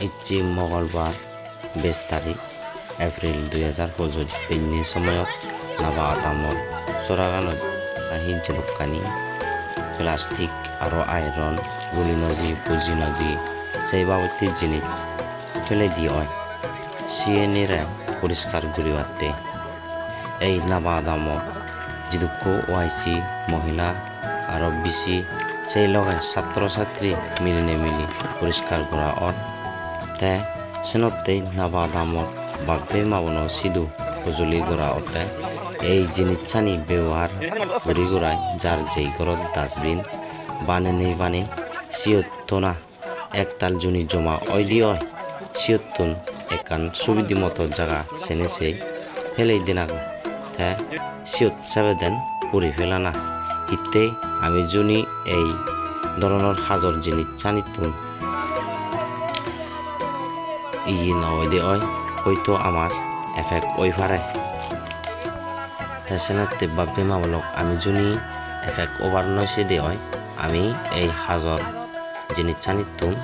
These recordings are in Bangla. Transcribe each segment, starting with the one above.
ইচ্ছি মঙ্গলবার 20 তারিখ এপ্রিল 2025 বেইনি সময়ত নাবা আতামত চৰাগানত আহি জেদকানি প্লাষ্টিক আৰু আইৰণ গুলি নজি পুজি নজি সেই বাবতি জিনিস ফেলে দিয়ে হয় সিএনিরা পরিষ্কার করিবাতে এই নাবা আদামত যিদুক্ষ ওআইসি মহিলা আৰু বিসি সেই লগে ছাত্র ছাত্রী মিলি পরিষ্কার করা অর তে সেনতে নাবা আদামত বাগবে মাবনো সিধু সজুলি করা অতে এই জিনিস ছানি ব্যবহার করি করায় যার যেই ঘরত ডাস্টবিন বানে নেই বানে সিয়ত্তনা একতাল জুনি জমা ওই দি হয় সিয়ত্তন একান সুবিধি মতো জায়গা সেনে সেই ফেলেই দিনাগো তে সিয়ত সাবে দেন পুরি ফেলানা ইতে আমি জুনি এই ধরনের হাজর জিনিস ছানিতুন ই নয় দে হয় হয়তো আমার এফেক্ট ওই পারে সেনাতে বাব্বে মাবলক আমি জুনি এফেক্ট ওভার নয়সে দে হয় আমি এই হাজর জিনিস ছানিতুন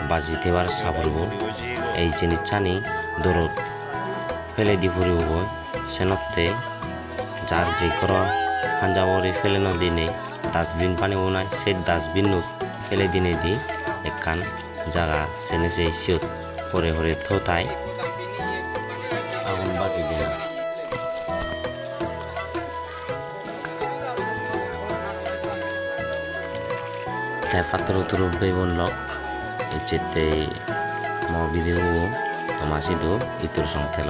বাজি দেবার সাবলব এই জিনিস ছানি দরদ ফেলে দি ফুরিব সেনতে যার যে কর পাঞ্জাবরি ফেলে দিনে ডাস্টবিন পানি নাই সেই ডাস্টবিন ফেলে দিনে দি একান জায়গা সেনে সেই সিয়ত হরে হরে থোতাই আগুন বাজি দিন তাই পাত্র তুর বেবন লক এচেতে মবিদে তোমাসিদু ইতুর সংথেল